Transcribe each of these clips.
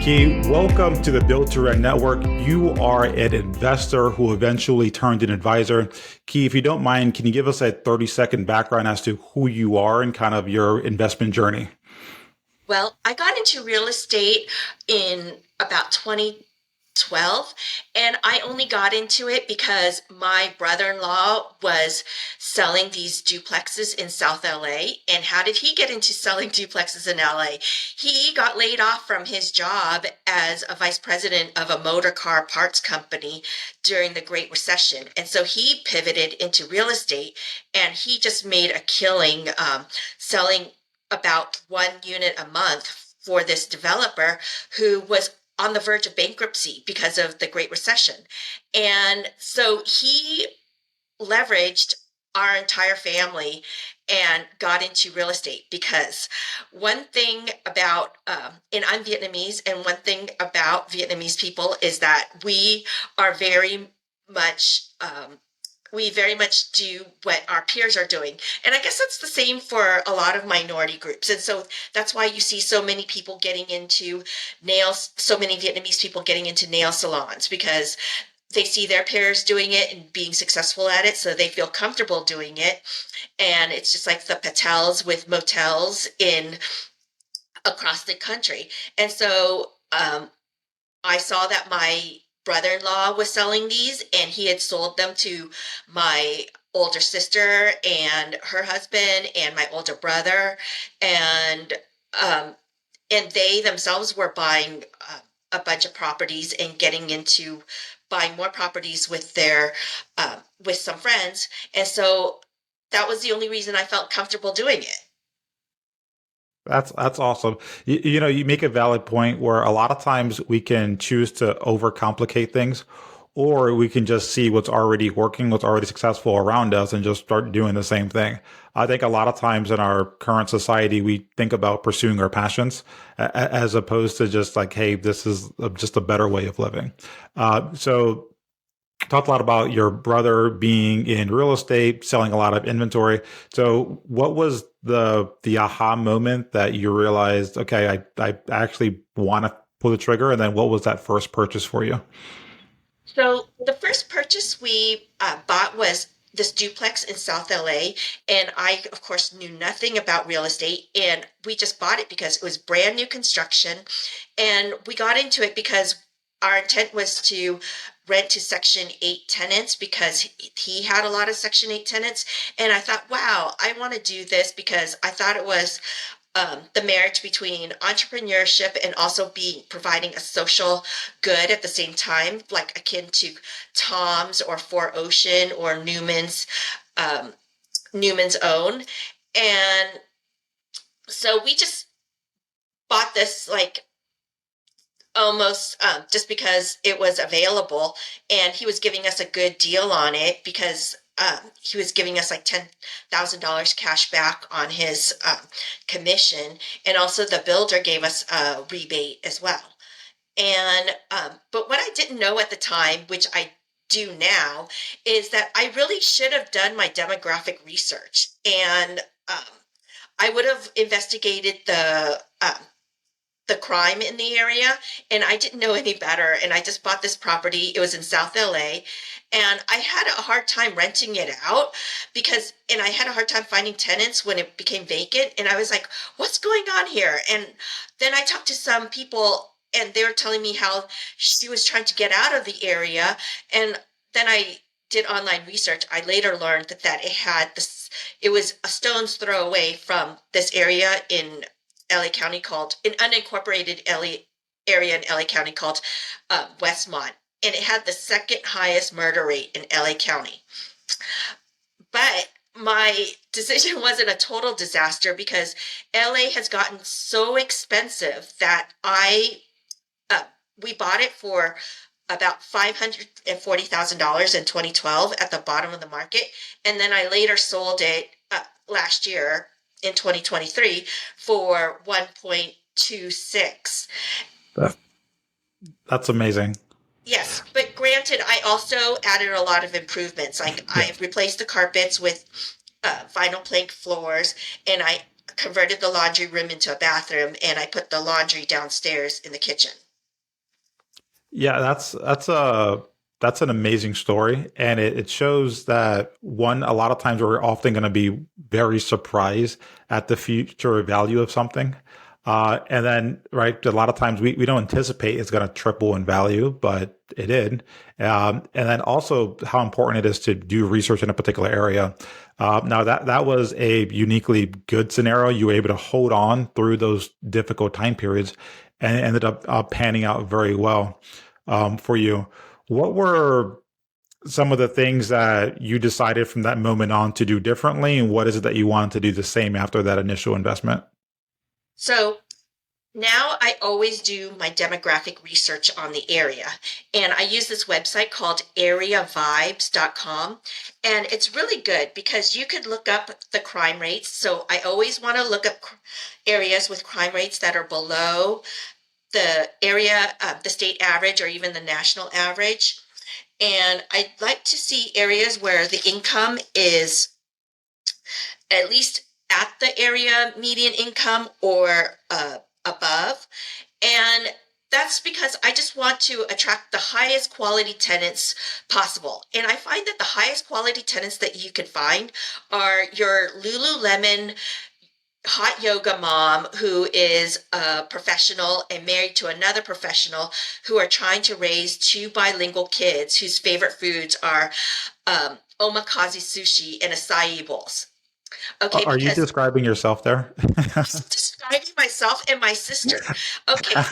Ky, welcome to the Build to Rent Network. You are an investor who eventually turned an advisor. Ky, if you don't mind, can you give us a 30-second background as to who you are and kind of your investment journey? Well, I got into real estate in about 2012, and I only got into it because my brother-in-law was selling these duplexes in South LA. And how did he get into selling duplexes in LA? He got laid off from his job as a vice president of a motor car parts company during the Great Recession. And so he pivoted into real estate, and he just made a killing selling about one unit a month for this developer who was on the verge of bankruptcy because of the Great Recession. And so he leveraged our entire family and got into real estate because one thing about and I'm Vietnamese, and one thing about Vietnamese people is that are very much we very much do what our peers are doing. And I guess that's the same for a lot of minority groups. And so that's why you see so many people getting into nails, so many Vietnamese people getting into nail salons, because they see their peers doing it and being successful at it, so they feel comfortable doing it. And it's just like the Patels with motels in across the country. And so I saw that my brother-in-law was selling these, and he had sold them to my older sister and her husband and my older brother, and um, and they themselves were buying a bunch of properties and getting into buying more properties with some friends. And so that was the only reason I felt comfortable doing it. That's awesome. You make a valid point where a lot of times we can choose to overcomplicate things, or we can just see what's already working, what's already successful around us, and just start doing the same thing. I think a lot of times in our current society, we think about pursuing our passions as opposed to just like, hey, this is just a better way of living. So talked a lot about your brother being in real estate, selling a lot of inventory. So what was the aha moment that you realized, okay, I actually want to pull the trigger? And then what was that first purchase for you? So the first purchase we bought was this duplex in South LA. And I, of course, knew nothing about real estate. And we just bought it because it was brand new construction. And we got into it because our intent was to rent to Section 8 tenants because he had a lot of Section 8 tenants. And I thought, wow, I want to do this because I thought it was the marriage between entrepreneurship and also being providing a social good at the same time, like akin to Tom's or Four Ocean or um, Newman's Own. And so we just bought this like almost just because it was available, and he was giving us a good deal on it because he was giving us like $10,000 cash back on his commission, and also the builder gave us a rebate as well. And but what I didn't know at the time, which I do now, is that I really should have done my demographic research, and I would have investigated the crime in the area, and I didn't know any better, and I just bought this property. It was in South LA, and I had a hard time renting it out because and I had a hard time finding tenants when it became vacant, and I was like, what's going on here? And then I talked to some people, and they were telling me how she was trying to get out of the area. And then I did online research. I later learned that it was a stone's throw away from this area in LA County called an unincorporated LA area in LA County called Westmont, and it had the second highest murder rate in LA County. But my decision wasn't a total disaster because LA has gotten so expensive that I we bought it for about $540,000 in 2012 at the bottom of the market, and then I later sold it last year in 2023 for 1.26. That, that's amazing. Yes, but granted, I also added a lot of improvements. Like Yeah. I replaced the carpets with vinyl plank floors, and I converted the laundry room into a bathroom, and I put the laundry downstairs in the kitchen. Yeah, that's an amazing story, and it shows that one, a lot of times we're often going to be very surprised at the future value of something, and then right, a lot of times we don't anticipate it's going to triple in value, but it did, and then also how important it is to do research in a particular area. Now that was a uniquely good scenario. You were able to hold on through those difficult time periods, and it ended up panning out very well for you. What were some of the things that you decided from that moment on to do differently, and what is it that you wanted to do the same after that initial investment? So now I always do my demographic research on the area. And I use this website called areavibes.com. And it's really good because you could look up the crime rates. So I always want to look up areas with crime rates that are below the area, the state average, or even the national average. And I'd like to see areas where the income is at least at the area median income or above. And that's because I just want to attract the highest quality tenants possible. And I find that the highest quality tenants that you can find are your Lululemon hot yoga mom who is a professional and married to another professional who are trying to raise two bilingual kids whose favorite foods are omakase sushi and acai bowls. Okay, Are you because describing yourself there? I'm describing myself and my sister. Okay,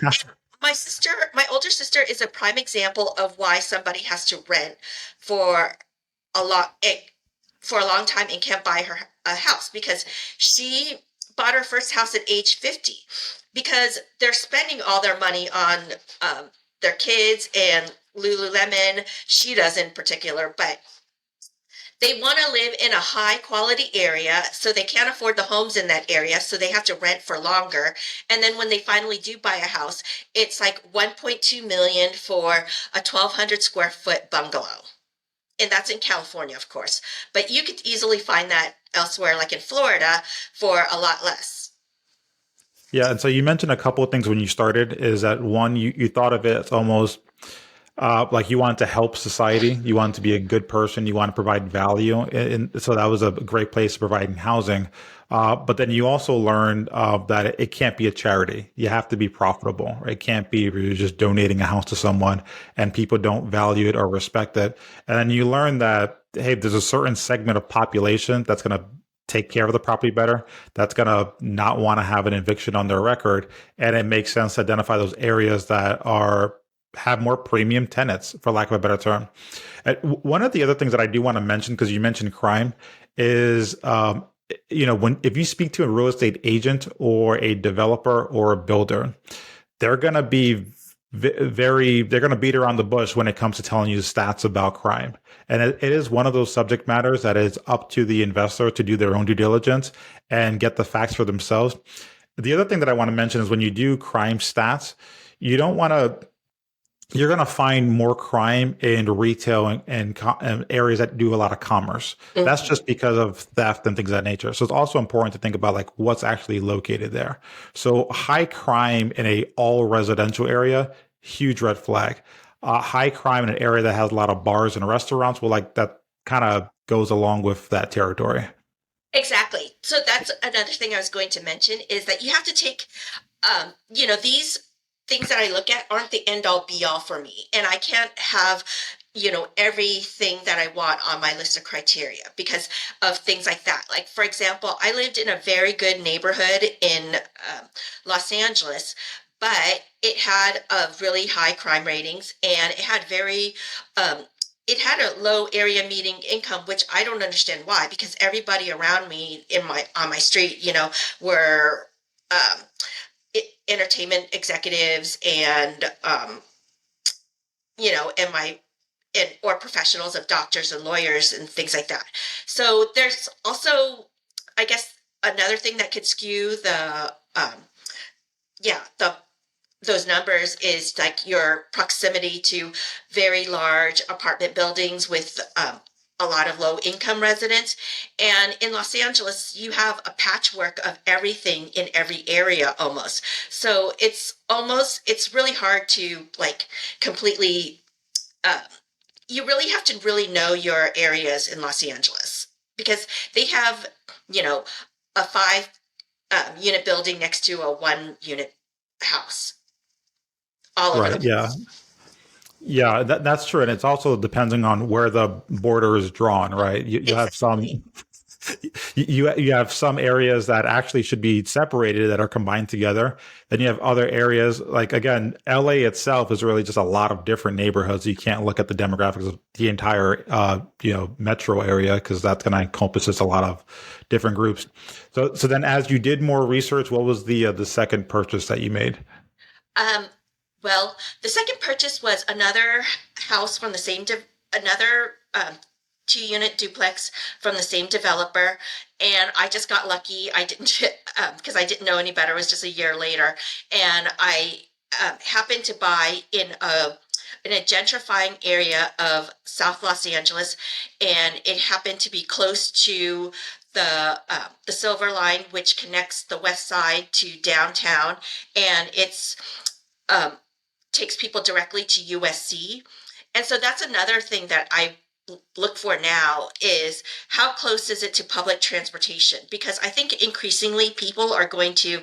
my sister, my older sister is a prime example of why somebody has to rent for a lot for a long time and can't buy her a house because she bought her first house at age 50 because they're spending all their money on their kids and Lululemon. She does in particular, but they want to live in a high quality area, so they can't afford the homes in that area, so they have to rent for longer. And then when they finally do buy a house, it's like 1.2 million for a 1,200 square foot bungalow. And that's in California, of course. But you could easily find that elsewhere, like in Florida, for a lot less. Yeah, and so you mentioned a couple of things when you started. Is that one, you thought of it as almost like you wanted to help society, you wanted to be a good person, you want to provide value, and so that was a great place providing housing. But then you also learned that it can't be a charity. You have to be profitable. Right? It can't be where you're just donating a house to someone and people don't value it or respect it. And then you learn that hey, there's a certain segment of population that's going to take care of the property better, that's going to not want to have an eviction on their record, and it makes sense to identify those areas that are have more premium tenants, for lack of a better term. One of the other things that I do want to mention, because you mentioned crime, is when if you speak to a real estate agent or a developer or a builder, they're going to be they're going to beat around the bush when it comes to telling you stats about crime. And it is one of those subject matters that is up to the investor to do their own due diligence and get the facts for themselves. The other thing that I want to mention is when you do crime stats, you don't want to you're going to find more crime in retail and areas that do a lot of commerce. That's Mhm. just because of theft and things of that nature. So it's also important to think about like what's actually located there. So high crime in a all residential area, huge red flag. High crime in an area that has a lot of bars and restaurants, well, like that kind of goes along with that territory. Exactly. So that's another thing I was going to mention is that you have to take, these things that I look at aren't the end all be all for me. And I can't have, everything that I want on my list of criteria because of things like that. Like, for example, I lived in a very good neighborhood in Los Angeles, but it had a really high crime ratings and um, it had a low area median income, which I don't understand why, because everybody around me in my on my street, were um, entertainment executives and and my and or professionals of doctors and lawyers and things like that. So there's also, I guess, another thing that could skew the those numbers is like your proximity to very large apartment buildings with a lot of low income residents. And in Los Angeles, you have a patchwork of everything in every area almost. So it's really hard to like completely, uh, you really have to really know your areas in Los Angeles because they have, you know, a five unit building next to a one unit house all over the Right. Yeah. place. Yeah, that's true. And it's also depending on where the border is drawn, right? You have Exactly. some you have some areas that actually should be separated that are combined together. Then you have other areas like again, LA itself is really just a lot of different neighborhoods. You can't look at the demographics of the entire metro area because that's going to encompass just a lot of different groups. So then as you did more research, what was the second purchase that you made? Um, well, the second purchase was another house from the same, another 2 unit duplex from the same developer. And I just got lucky. I didn't, because I didn't know any better. It was just a year later. And I happened to buy in a gentrifying area of South Los Angeles, and it happened to be close to the Silver Line, which connects the West Side to downtown, and it's um, takes people directly to USC. And so that's another thing that I look for now is how close is it to public transportation? Because I think increasingly people are going to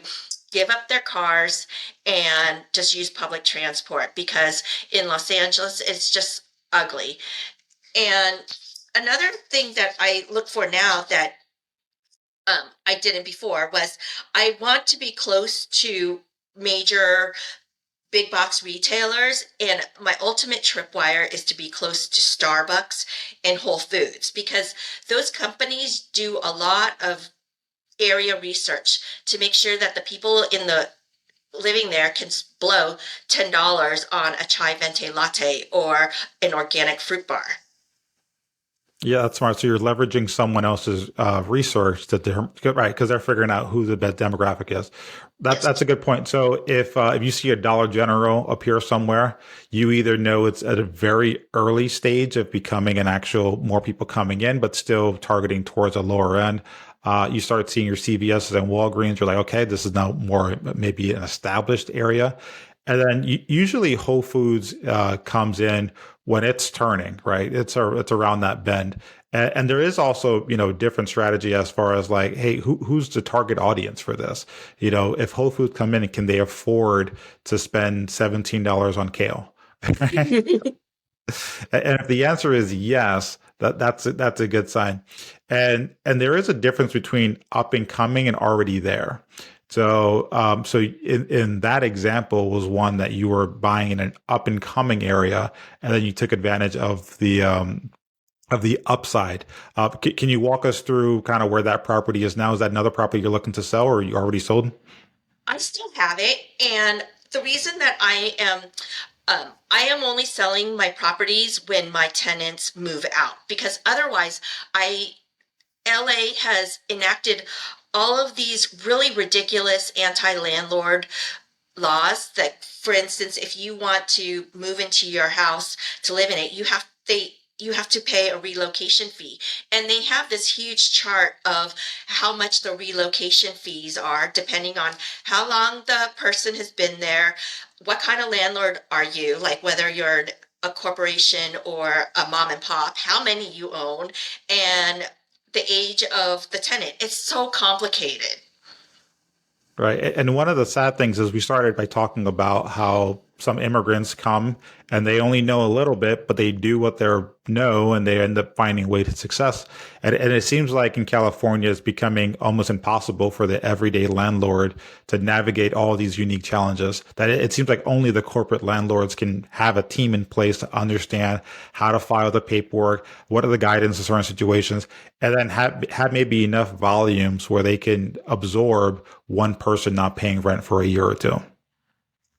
give up their cars and just use public transport because in Los Angeles it's just ugly. And another thing that I look for now that I didn't before was I want to be close to major big box retailers, and my ultimate tripwire is to be close to Starbucks and Whole Foods because those companies do a lot of area research to make sure that the people in the living there can blow $10 on a chai venti latte or an organic fruit bar. Yeah, that's smart. So you're leveraging someone else's research right, because they're figuring out who the best demographic is. Yes. That's a good point. So if you see a Dollar General appear somewhere, you either know it's at a very early stage of becoming an actual more people coming in, but still targeting towards a lower end. You start seeing your CVSs and Walgreens. You're like, okay, this is now more maybe an established area. And then usually Whole Foods comes in when it's turning, right? It's around that bend. And there is also, different strategy as far as like, hey, who's the target audience for this? If Whole Foods come in, can they afford to spend $17 on kale? And if the answer is yes, that's a good sign. And there is a difference between up and coming and already there. So in that example was one that you were buying in an up and coming area, and then you took advantage of the upside. Can you walk us through kind of where that property is now? Is that another property you're looking to sell, or you already sold? I still have it, and the reason that I am only selling my properties when my tenants move out because otherwise I LA has enacted all of these really ridiculous anti-landlord laws that, for instance, if you want to move into your house to live in it, you have to pay a relocation fee. And they have this huge chart of how much the relocation fees are depending on how long the person has been there, what kind of landlord are you, like whether you're a corporation or a mom and pop, how many you own, and the age of the tenant. It's so complicated. Right. And one of the sad things is we started by talking about how some immigrants come and they only know a little bit, but they do what they know and they end up finding a way to success. And it seems like in California, it's becoming almost impossible for the everyday landlord to navigate all these unique challenges. That it seems like only the corporate landlords can have a team in place to understand how to file the paperwork, what are the guidance in certain situations, and then have maybe enough volumes where they can absorb one person not paying rent for a year or two.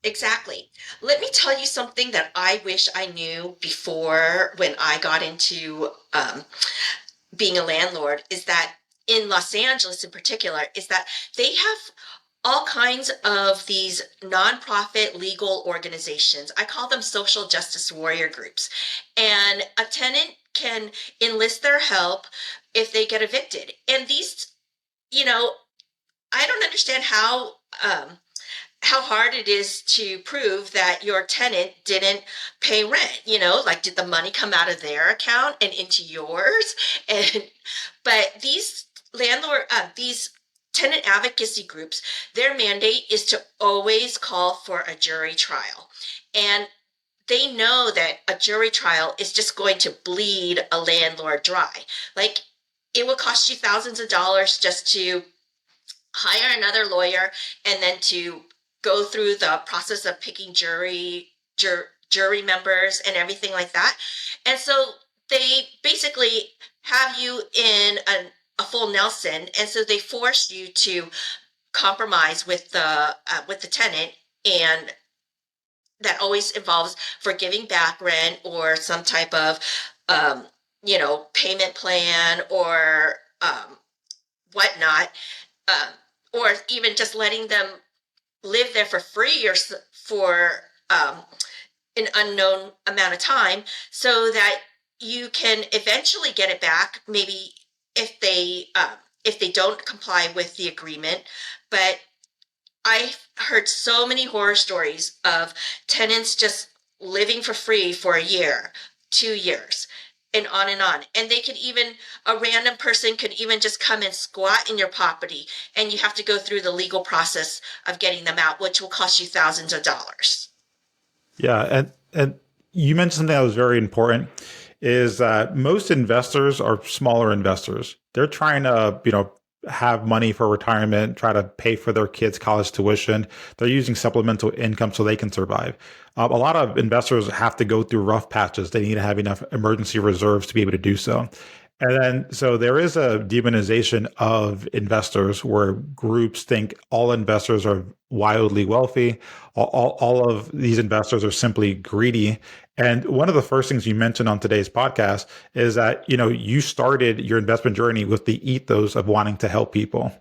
Exactly. Let me tell you something that I wish I knew before when I got into being a landlord is that in Los Angeles in particular is that they have all kinds of these nonprofit legal organizations. I call them social justice warrior groups. And a tenant can enlist their help if they get evicted. And these, you know, I don't understand how hard it is to prove that your tenant didn't pay rent. Like, did the money come out of their account and into yours? And but these tenant advocacy groups, their mandate is to always call for a jury trial. And they know that a jury trial is just going to bleed a landlord dry. Like, it will cost you thousands of dollars just to hire another lawyer and then to go through the process of picking jury members and everything like that. And so they basically have you in a full Nelson, and so they force you to compromise with the tenant, and that always involves forgiving back rent or some type of payment plan or whatnot, um, or even just letting them live there for free or for an unknown amount of time, so that you can eventually get it back. Maybe if they don't comply with the agreement. But I heard so many horror stories of tenants just living for free for a year, 2 years, and on and on. And a random person could even just come and squat in your property, and you have to go through the legal process of getting them out, which will cost you thousands of dollars. Yeah, and you mentioned something that was very important is that most investors are smaller investors. They're trying to, have money for retirement, try to pay for their kids' college tuition. They're using supplemental income so they can survive. A lot of investors have to go through rough patches. They need to have enough emergency reserves to be able to do so. And then, so there is a demonization of investors where groups think all investors are wildly wealthy. All of these investors are simply greedy. And one of the first things you mentioned on today's podcast is that, you started your investment journey with the ethos of wanting to help people.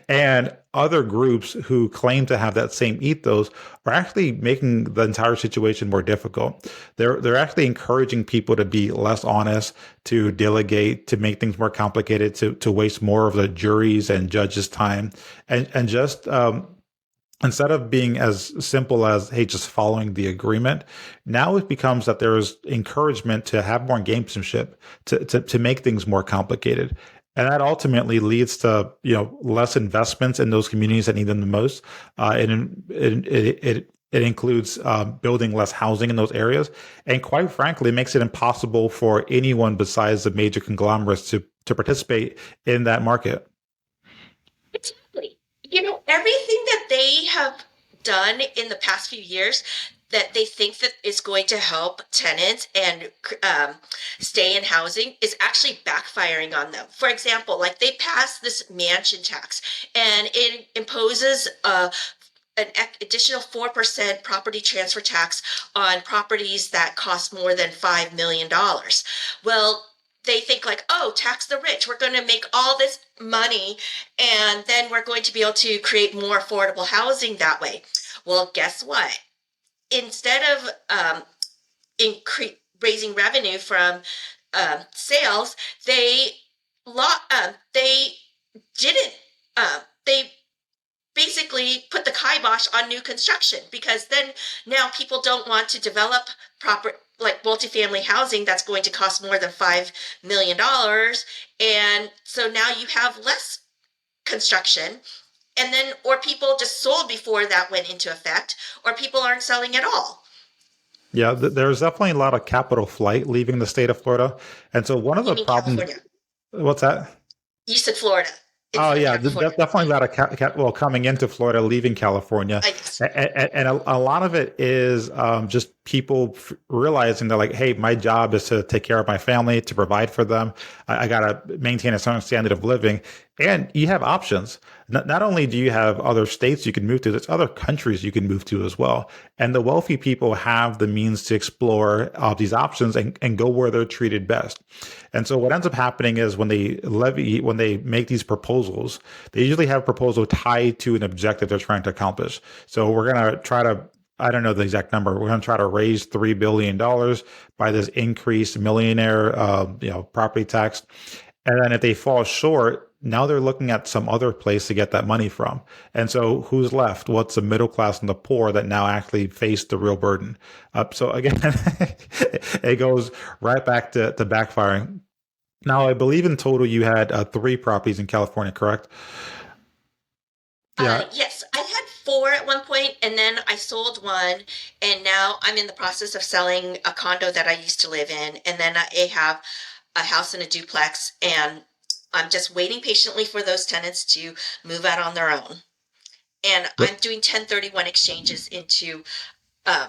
And other groups who claim to have that same ethos are actually making the entire situation more difficult. They're actually encouraging people to be less honest, to delegate, to make things more complicated, to waste more of the jury's and judges' time, and just instead of being as simple as, hey, just following the agreement, now it becomes that there's encouragement to have more gamesmanship, to make things more complicated. And that ultimately leads to, less investments in those communities that need them the most. It includes building less housing in those areas. And quite frankly, it makes it impossible for anyone besides the major conglomerates to participate in that market. Exactly. Everything that they have done in the past few years that they think that is going to help tenants and stay in housing is actually backfiring on them. For example, like, they passed this mansion tax, and it imposes an additional 4% property transfer tax on properties that cost more than $5 million. Well, they think, like, oh, tax the rich. We're going to make all this money, and then we're going to be able to create more affordable housing that way. Well, guess what? Instead of raising revenue from sales, they didn't. They basically put the kibosh on new construction, because then now people don't want to develop proper, like, multifamily housing that's going to cost more than $5 million. And so now you have less construction, and then, or people just sold before that went into effect, or people aren't selling at all. Yeah, there's definitely a lot of capital flight leaving the state of Florida. And so one of You the mean problems, California? what's that? You said Florida Oh instead of yeah, California. definitely a lot of coming into Florida, leaving California, Yes. and a lot of it is just people realizing that, like, hey, my job is to take care of my family, to provide for them. I got to maintain a certain standard of living, and you have options. Not only do you have other states you can move to, there's other countries you can move to as well. And the wealthy people have the means to explore these options and go where they're treated best. And so what ends up happening is when they make these proposals, they usually have a proposal tied to an objective they're trying to accomplish. So we're going to try to I don't know the exact number. We're going to try to raise $3 billion by this increased millionaire, property tax. And then if they fall short, now they're looking at some other place to get that money from. And so who's left? What's the middle class and the poor that now actually face the real burden? So again, it goes right back to backfiring. Now, I believe in total you had three properties in California, correct? Yeah. Yes, I had four at one point, and then I sold one, and now I'm in the process of selling a condo that I used to live in, and then I have a house and a duplex, and I'm just waiting patiently for those tenants to move out on their own. And I'm doing 1031 exchanges into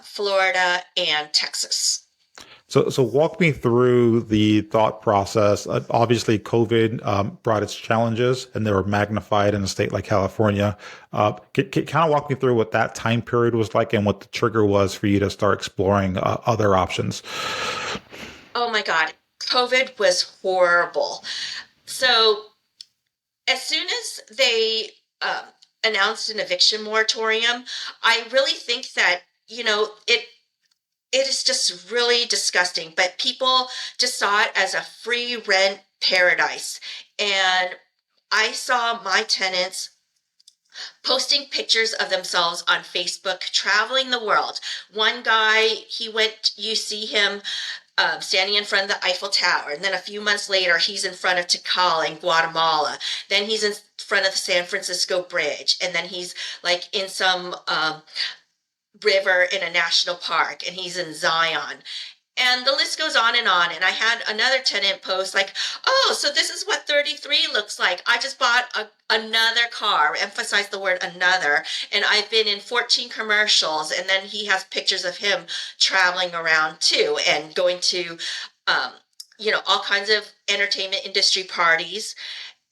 Florida and Texas. So walk me through the thought process. Obviously, COVID brought its challenges, and they were magnified in a state like California. Kind of walk me through what that time period was like and what the trigger was for you to start exploring other options. Oh my God, COVID was horrible. So as soon as they announced an eviction moratorium, I really think that, it is just really disgusting, but people just saw it as a free rent paradise. And I saw my tenants posting pictures of themselves on Facebook, traveling the world. One guy, you see him standing in front of the Eiffel Tower. And then a few months later, he's in front of Tikal in Guatemala. Then he's in front of the San Francisco Bridge. And then he's like in some river in a national park, and he's in Zion. And the list goes on and on. And I had another tenant post like, "Oh, so this is what 33 looks like. I just bought another car," emphasize the word another. "And I've been in 14 commercials." And then he has pictures of him traveling around too and going to, all kinds of entertainment industry parties.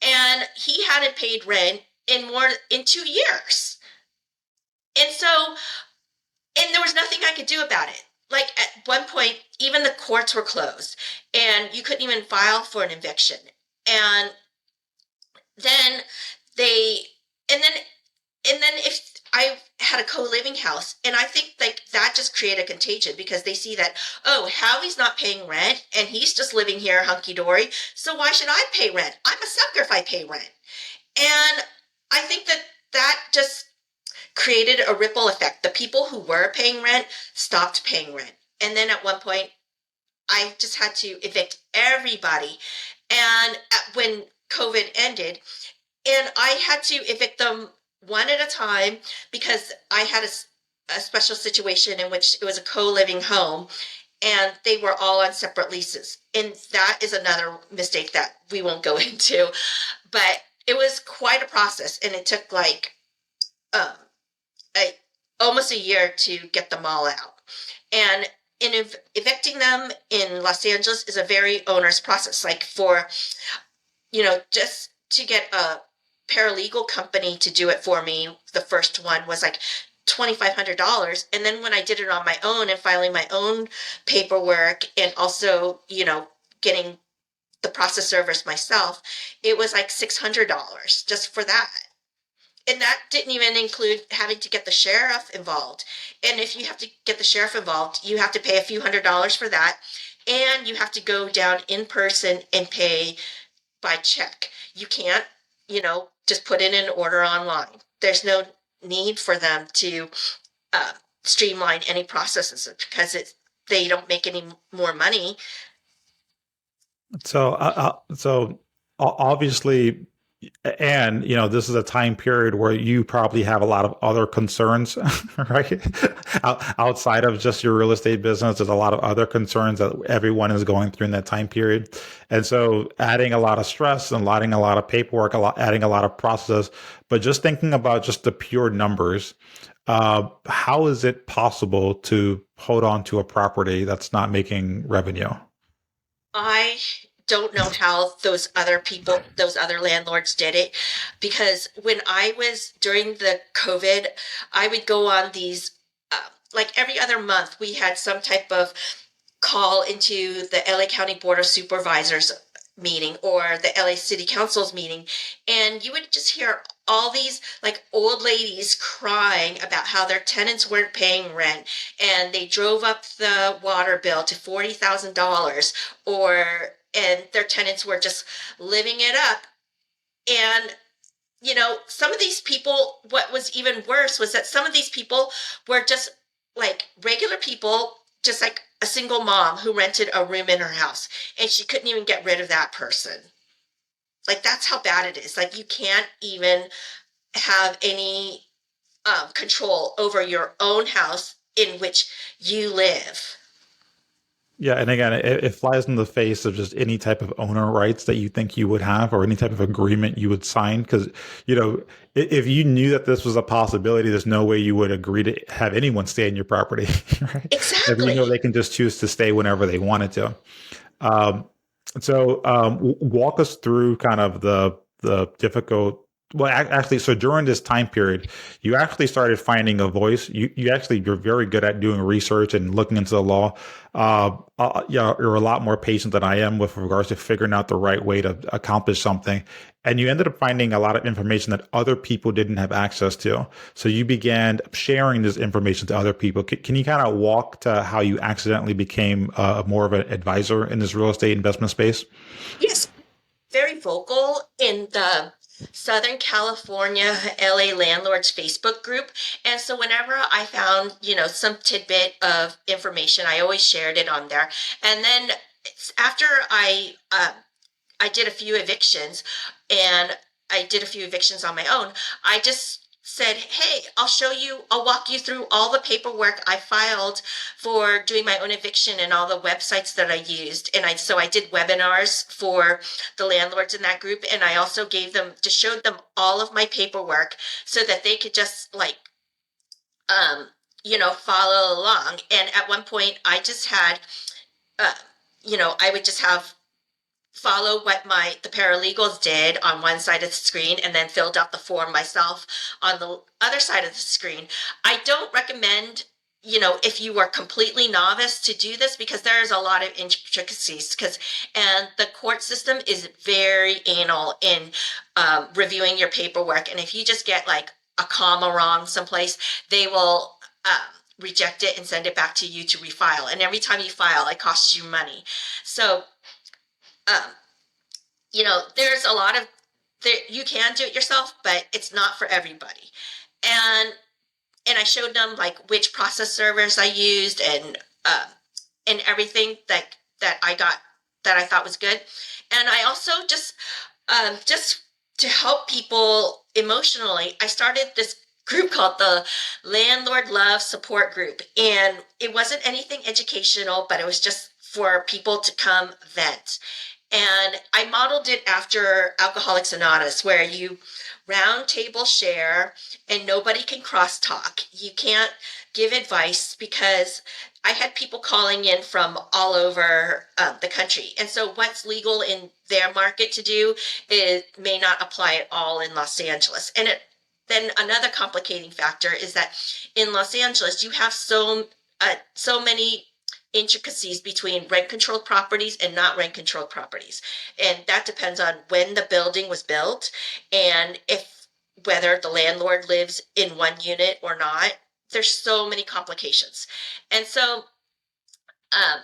And he hadn't paid rent in 2 years. And so, and there was nothing I could do about it. Like at one point, even the courts were closed, and you couldn't even file for an eviction. And then they, and then, and then if I had a co-living house, and I think like that just created a contagion because they see that, oh, Howie's not paying rent, and he's just living here hunky dory. So why should I pay rent? I'm a sucker if I pay rent. And I think that that just created a ripple effect. The people who were paying rent stopped paying rent. And then at one point, I just had to evict everybody. And when COVID ended, and I had to evict them one at a time because I had a special situation in which it was a co-living home and they were all on separate leases. And that is another mistake that we won't go into. But it was quite a process, and it took like um, almost a year to get them all out. And in evicting them in Los Angeles is a very onerous process. Like for, just to get a paralegal company to do it for me, the first one was like $2,500. And then when I did it on my own and filing my own paperwork and also, getting the process service myself, it was like $600 just for that. And that didn't even include having to get the sheriff involved. And if you have to get the sheriff involved, you have to pay a few $100s for that. And you have to go down in person and pay by check. You can't, just put in an order online. There's no need for them to streamline any processes because they don't make any more money. So obviously, and this is a time period where you probably have a lot of other concerns, right? Outside of just your real estate business, there's a lot of other concerns that everyone is going through in that time period. And so adding a lot of stress and adding a lot of paperwork, adding a lot of processes, but just thinking about just the pure numbers, how is it possible to hold on to a property that's not making revenue? I don't know how those other landlords did it, because when I was during the COVID, I would go on these, like every other month, we had some type of call into the LA County Board of Supervisors meeting or the LA City Council's meeting, and you would just hear all these like old ladies crying about how their tenants weren't paying rent and they drove up the water bill to $40,000, or and their tenants were just living it up. And some of these people, what was even worse was that some of these people were just like regular people, just like a single mom who rented a room in her house, and she couldn't even get rid of that person. Like, that's how bad it is. Like, you can't even have any control over your own house in which you live. Yeah, and again, it flies in the face of just any type of owner rights that you think you would have, or any type of agreement you would sign. Because, if you knew that this was a possibility, there's no way you would agree to have anyone stay in your property, right? If you know Exactly. they can just choose to stay whenever they wanted to. Um, walk us through kind of the difficult. Well, actually, so during this time period, you actually started finding a voice. You're very good at doing research and looking into the law. Yeah, you're a lot more patient than I am with regards to figuring out the right way to accomplish something. And you ended up finding a lot of information that other people didn't have access to. So you began sharing this information to other people. Can you kind of walk to how you accidentally became more of an advisor in this real estate investment space? Yes, very vocal in the Southern California LA landlords Facebook group. And so whenever I found, some tidbit of information, I always shared it on there. And then after I did a few evictions, and I did a few evictions on my own, I just said, "Hey, I'll walk you through all the paperwork I filed for doing my own eviction and all the websites that I used." And I did webinars for the landlords in that group, and I also showed them all of my paperwork so that they could just like follow along. And at one point I just had uh, I would just have follow what the paralegals did on one side of the screen and then filled out the form myself on the other side of the screen. I don't recommend, if you are completely novice, to do this, because there's a lot of intricacies, and the court system is very anal in reviewing your paperwork. And if you just get like a comma wrong someplace, they will reject it and send it back to you to refile. And every time you file, it costs you money. So um, there's a lot of you can do it yourself, but it's not for everybody. And I showed them like which process servers I used, and everything that I got that I thought was good. And I also just to help people emotionally, I started this group called the Landlord Love Support Group. And it wasn't anything educational, but it was just for people to come vent. And I modeled it after Alcoholics Anonymous, where you round table share and nobody can crosstalk. You can't give advice because I had people calling in from all over the country. And so what's legal in their market to do may not apply at all in Los Angeles. Then another complicating factor is that in Los Angeles, you have so many intricacies between rent controlled properties and not rent controlled properties. And that depends on when the building was built, and if whether the landlord lives in one unit or not. There's so many complications. And so um,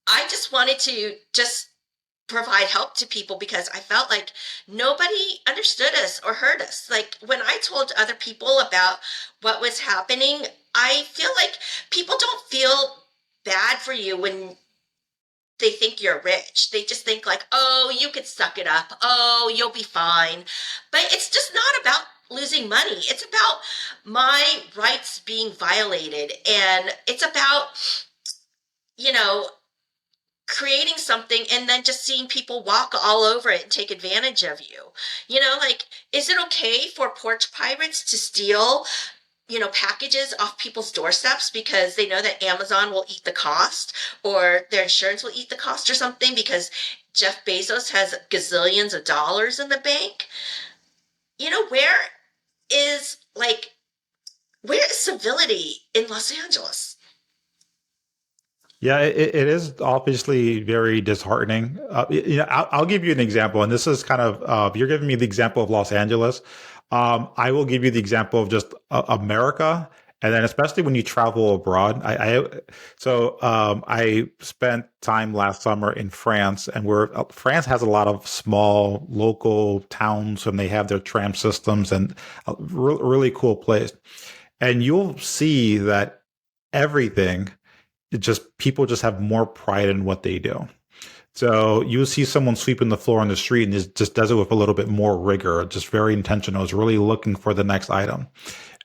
I just wanted to just provide help to people because I felt like nobody understood us or heard us. Like when I told other people about what was happening, I feel like people don't feel bad for you when they think you're rich. They just think like, "Oh, you could suck it up. Oh, you'll be fine." But it's just not about losing money. It's about my rights being violated, and it's about, you know, creating something and then just seeing people walk all over it and take advantage of you. Like, is it okay for porch pirates to steal, packages off people's doorsteps because they know that Amazon will eat the cost, or their insurance will eat the cost or something because Jeff Bezos has gazillions of dollars in the bank? Where is where is civility in Los Angeles? Yeah, it is obviously very disheartening. I'll give you an example, and this is kind of you're giving me the example of Los Angeles. I will give you the example of just America, and then especially when you travel abroad. I spent time last summer in France, and France has a lot of small local towns, and they have their tram systems, and really cool place. And you'll see that everything it just people just have more pride in what they do. So you'll see someone sweeping the floor on the street and just does it with a little bit more rigor, just very intentional. Is really looking for the next item.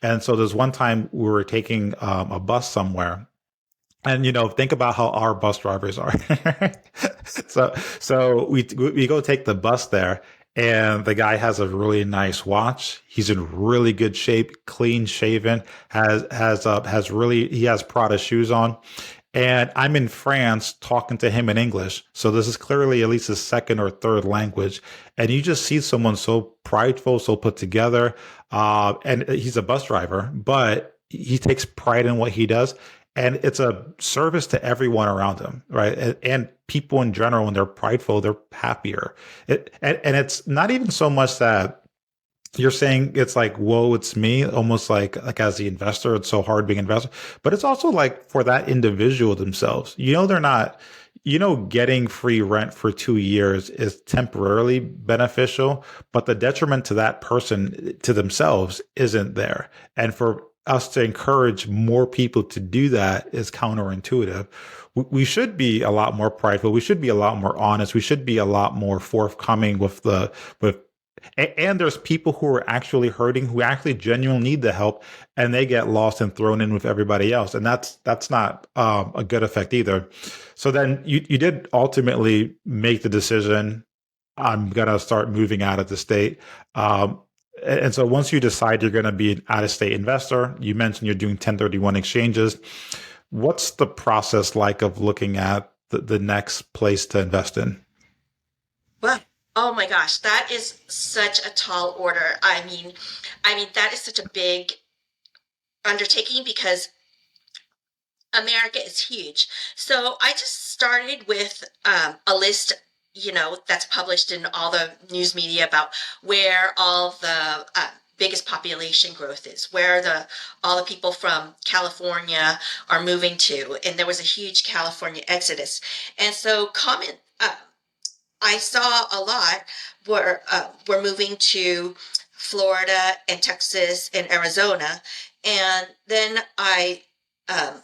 And so there's one time we were taking a bus somewhere, and think about how our bus drivers are. So we go take the bus there, and the guy has a really nice watch. He's in really good shape, clean shaven, has really he has Prada shoes on. And I'm in France talking to him in English. So this is clearly at least his second or third language. And you just see someone so prideful, so put together. And he's a bus driver, but he takes pride in what he does. And it's a service to everyone around him, right? And people in general, when they're prideful, they're happier. And it's not even so much that you're saying it's like, whoa, it's me, almost like as the investor, it's so hard being an investor. But it's also like for that individual themselves. They're not, getting free rent for 2 years is temporarily beneficial, but the detriment to that person to themselves isn't there. And for us to encourage more people to do that is counterintuitive. We should be a lot more prideful. We should be a lot more honest. We should be a lot more forthcoming with and there's people who are actually hurting, who actually genuinely need the help, and they get lost and thrown in with everybody else, and that's not a good effect either. So then you did ultimately make the decision. I'm gonna start moving out of the state. And so once you decide you're going to be an out of state investor, you mentioned you're doing 1031 exchanges. What's the process like of looking at the next place to invest in? Well, oh my gosh, that is such a tall order. I mean that is such a big undertaking because America is huge. So I just started with a list, that's published in all the news media about where all the biggest population growth is, where the all the people from California are moving to, and there was a huge California exodus. And so comment I saw a lot were moving to Florida and Texas and Arizona, and then um,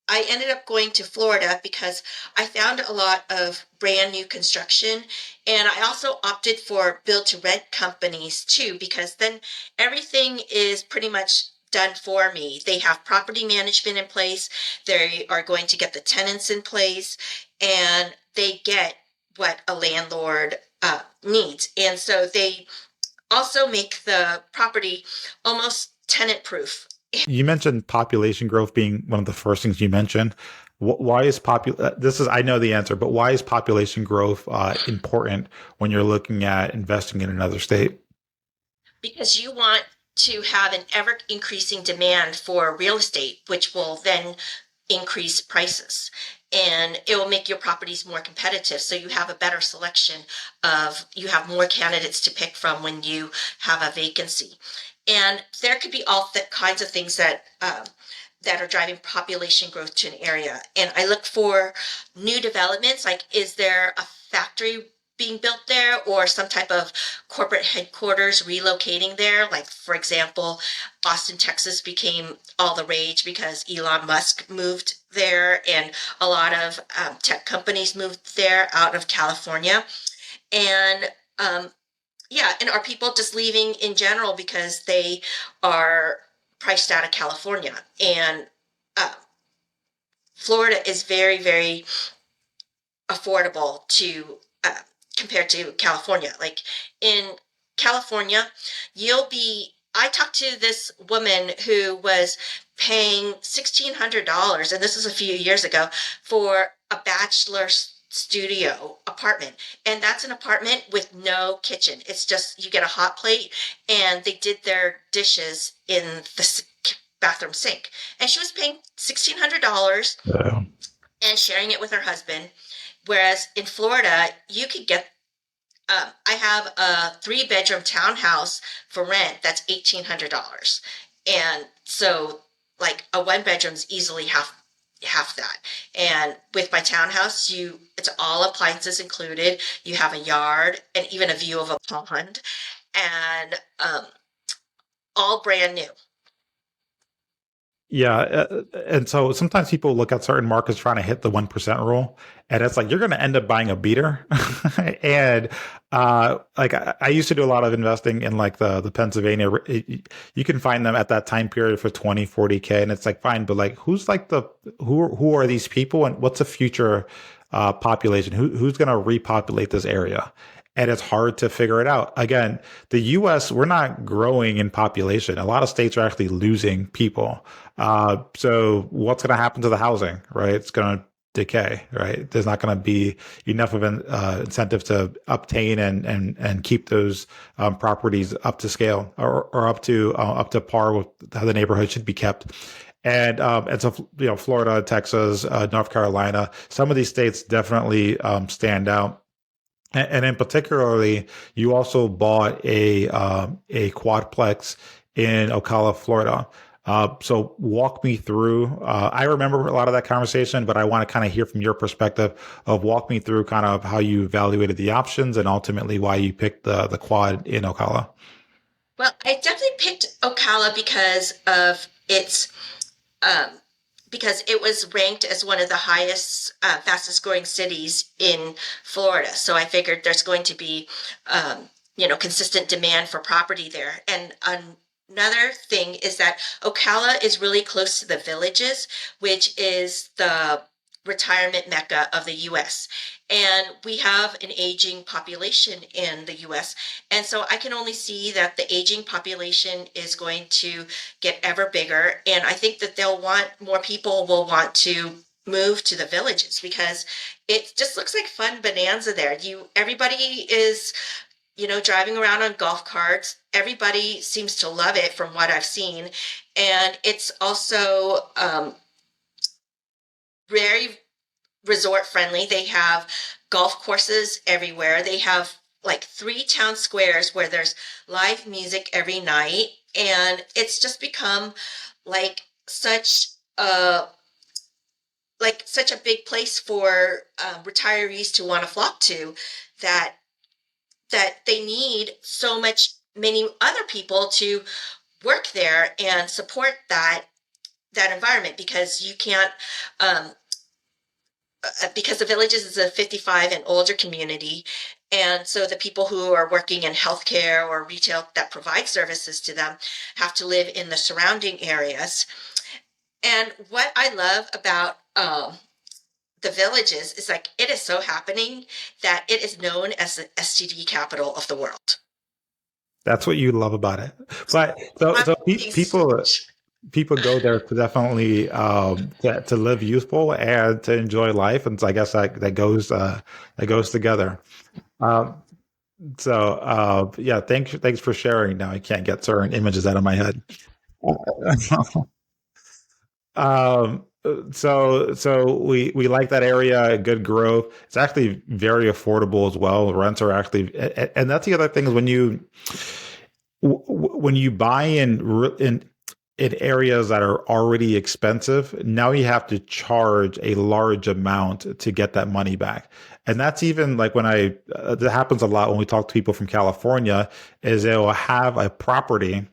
I ended up going to Florida because I found a lot of brand new construction. And I also opted for build to rent companies too, because then everything is pretty much done for me. They have property management in place, they are going to get the tenants in place, and they get what a landlord needs. And so they also make the property almost tenant proof. You mentioned population growth being one of the first things you mentioned. Why is this is I know the answer, but why is population growth important when you're looking at investing in another state? Because you want to have an ever increasing demand for real estate, which will then increase prices, and it will make your properties more competitive, so you have a better selection of you have more candidates to pick from when you have a vacancy. And there could be all kinds of things that are driving population growth to an area. And I look for new developments, like is there a factory being built there or some type of corporate headquarters relocating there? Like, for example, Austin, Texas became all the rage because Elon Musk moved there, and a lot of tech companies moved there out of California. And yeah, and are people just leaving in general because they are priced out of California? And uh, Florida is very, very affordable to compared to California. Like in California, I talked to this woman who was paying $1,600, and this was a few years ago, for a bachelor studio apartment. And that's an apartment with no kitchen. It's just you get a hot plate, and they did their dishes in the bathroom sink. And she was paying $1,600, and sharing it with her husband. Whereas in Florida, you could get I have a 3 bedroom townhouse for rent that's $1,800, and so like a 1 bedroom is easily half that. And with my townhouse, you it's all appliances included. You have a yard and even a view of a pond, and all brand new. Yeah, and so sometimes people look at certain markets trying to hit the 1% rule, and it's like you're going to end up buying a beater. And like I used to do a lot of investing in like the Pennsylvania. You can find them at that time period for 20, 40K, and it's like fine, but like who's like the who are these people, and what's the future population? Who's going to repopulate this area? And it's hard to figure it out. Again, the US, we're not growing in population. A lot of states are actually losing people. So what's going to happen to the housing, right? It's going to decay, right? There's not going to be enough of an incentive to obtain and keep those properties up to scale or up to par with how the neighborhood should be kept. And so Florida, Texas, North Carolina, some of these states definitely stand out. And in particularly, you also bought a quadplex in Ocala, Florida. So walk me through. I remember a lot of that conversation, but I want to kind of hear from your perspective of walk me through kind of how you evaluated the options and ultimately why you picked the quad in Ocala. Well, I definitely picked Ocala um, because it was ranked as one of the highest, fastest growing cities in Florida. So I figured there's going to be, consistent demand for property there. And another thing is that Ocala is really close to the Villages, which is the retirement mecca of the US. And we have an aging population in the US. And so I can only see that the aging population is going to get ever bigger. And I think that more people will want to move to the Villages because it just looks like fun bonanza there. Everybody is, driving around on golf carts. Everybody seems to love it from what I've seen. And it's also very resort friendly. They have golf courses everywhere. They have like 3 town squares where there's live music every night. And it's just become like such a such a big place for retirees to want to flock to that they need so many other people to work there and support that environment because you can't because the Villages is a 55 and older community. And so the people who are working in healthcare or retail that provide services to them have to live in the surrounding areas. And what I love about the Villages is like it is so happening that it is known as the STD capital of the world. That's what you love about it. But people go there to definitely to live youthful and to enjoy life, and so I guess that goes together. Um, yeah, thanks for sharing. Now I can't get certain images out of my head. So we like that area, good growth. It's actually very affordable as well. Rents are actually, and that's the other thing is when you buy in areas that are already expensive, now you have to charge a large amount to get that money back. And that's even like that happens a lot when we talk to people from California, is they'll have a property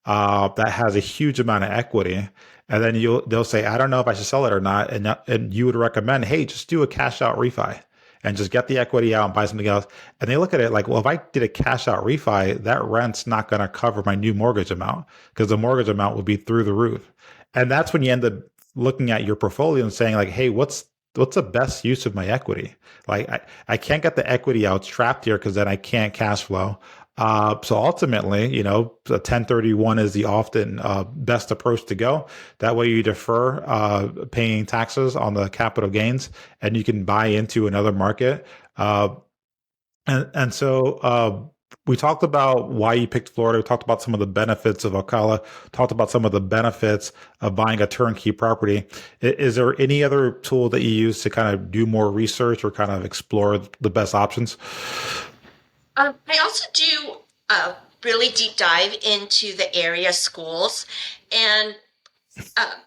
that has a huge amount of equity. And then they'll say, I don't know if I should sell it or not. And you would recommend, hey, just do a cash out refi and just get the equity out and buy something else. And they look at it like, well, if I did a cash out refi, that rent's not going to cover my new mortgage amount because the mortgage amount would be through the roof. And that's when you end up looking at your portfolio and saying like, hey, what's the best use of my equity? Like I can't get the equity out, it's trapped here because then I can't cash flow. So ultimately, the 1031 is the often best approach to go. That way you defer paying taxes on the capital gains and you can buy into another market. And so We talked about why you picked Florida. We talked about some of the benefits of Ocala, talked about some of the benefits of buying a turnkey property. Is there any other tool that you use to kind of do more research or kind of explore the best options? I also do a really deep dive into the area schools, and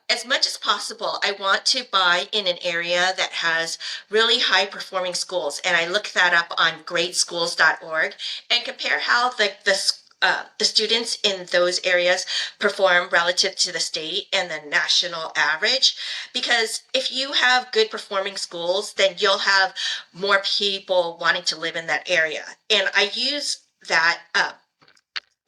as much as possible, I want to buy in an area that has really high performing schools. And I look that up on greatschools.org and compare how the students in those areas perform relative to the state and the national average. Because if you have good performing schools, then you'll have more people wanting to live in that area. And I use that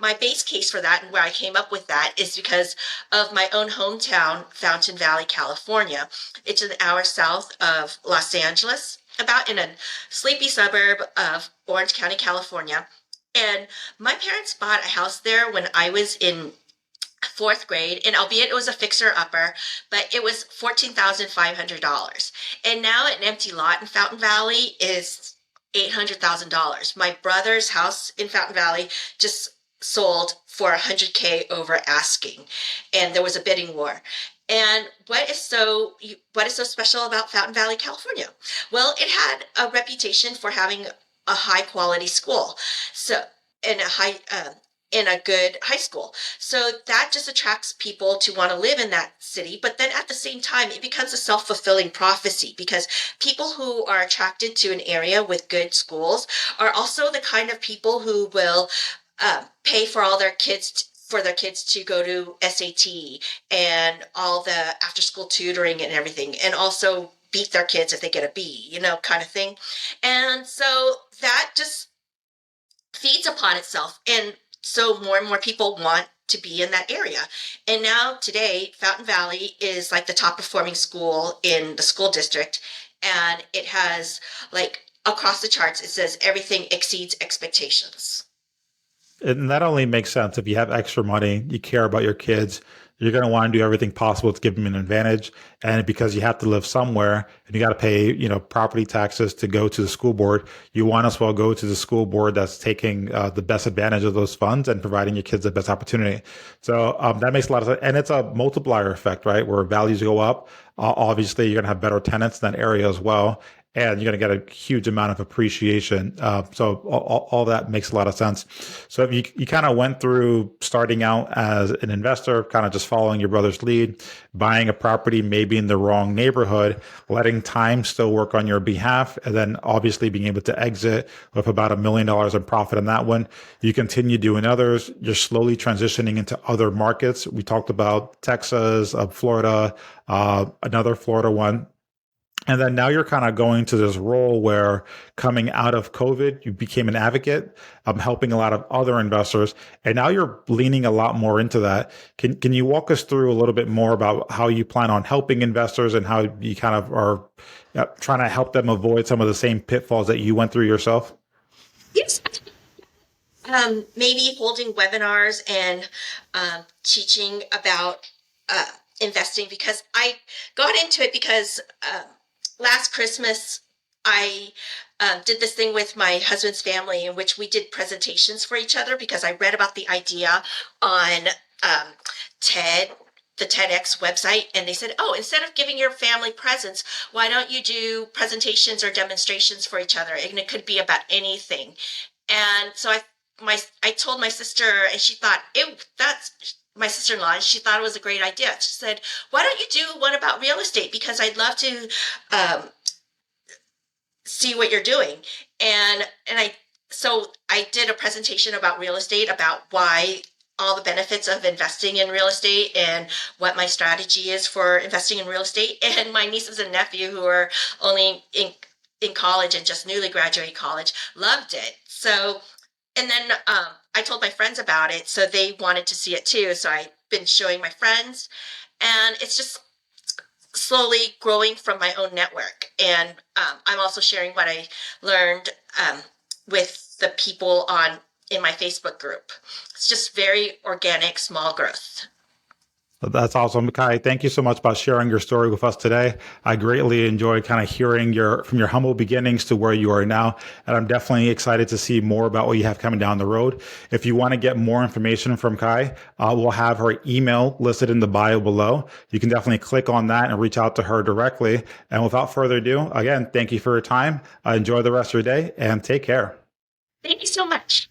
my base case for that and where I came up with that is because of my own hometown, Fountain Valley, California. It's an hour south of Los Angeles, about in a sleepy suburb of Orange County, California. And my parents bought a house there when I was in fourth grade, and albeit it was a fixer upper, but it was $14,500. And now an empty lot in Fountain Valley is $800,000. My brother's house in Fountain Valley just sold for 100K over asking, and there was a bidding war. And what is so special about Fountain Valley, California? Well, it had a reputation for having a high quality school, so in a in a good high school. So that just attracts people to want to live in that city. But then at the same time, it becomes a self fulfilling prophecy because people who are attracted to an area with good schools are also the kind of people who will pay for all their kids. For their kids to go to SAT and all the after school tutoring and everything, and also beat their kids if they get a B, kind of thing. And so that just feeds upon itself. And so more and more people want to be in that area. And now today, Fountain Valley is like the top performing school in the school district. And it has like across the charts, it says everything exceeds expectations. And that only makes sense if you have extra money, you care about your kids, you're going to want to do everything possible to give them an advantage. And because you have to live somewhere and you got to pay, property taxes to go to the school board, you want as well go to the school board that's taking the best advantage of those funds and providing your kids the best opportunity. So that makes a lot of sense. And it's a multiplier effect, right? Where values go up. Obviously, you're going to have better tenants in that area as well, and you're going to get a huge amount of appreciation. So all that makes a lot of sense. So if you kind of went through starting out as an investor, kind of just following your brother's lead, buying a property maybe in the wrong neighborhood, letting time still work on your behalf, and then obviously being able to exit with about $1 million in profit on that one. You continue doing others. You're slowly transitioning into other markets. We talked about Texas, Florida, another Florida one. And then now you're kind of going to this role where coming out of COVID, you became an advocate, helping a lot of other investors. And now you're leaning a lot more into that. Can you walk us through a little bit more about how you plan on helping investors and how you kind of are trying to help them avoid some of the same pitfalls that you went through yourself? Yes. Maybe holding webinars and teaching about uh, investing because I got into it because last Christmas I did this thing with my husband's family in which we did presentations for each other because I read about the idea on um, TED. The TEDx website, and they said, "Oh, instead of giving your family presents, why don't you do presentations or demonstrations for each other?" And it could be about anything. And so I told my sister, and she thought it that's my sister-in-law, and she thought it was a great idea. She said, "Why don't you do one about real estate? Because I'd love to um, see what you're doing." And I did a presentation about real estate, about why all the benefits of investing in real estate and what my strategy is for investing in real estate. And my nieces and nephew, who are only in college and just newly graduated college, loved it. So and then I told my friends about it, so they wanted to see it too. So I've been showing my friends, and it's just slowly growing from my own network. And I'm also sharing what I learned with the people on in my Facebook group. It's just very organic, small growth. That's awesome, Kai. Thank you so much about sharing your story with us today. I greatly enjoyed kind of hearing your from your humble beginnings to where you are now, and I'm definitely excited to see more about what you have coming down the road. If you want to get more information from Kai, we'll have her email listed in the bio below. You can definitely click on that and reach out to her directly. And without further ado, again, thank you for your time. Enjoy the rest of your day and take care. Thank you so much.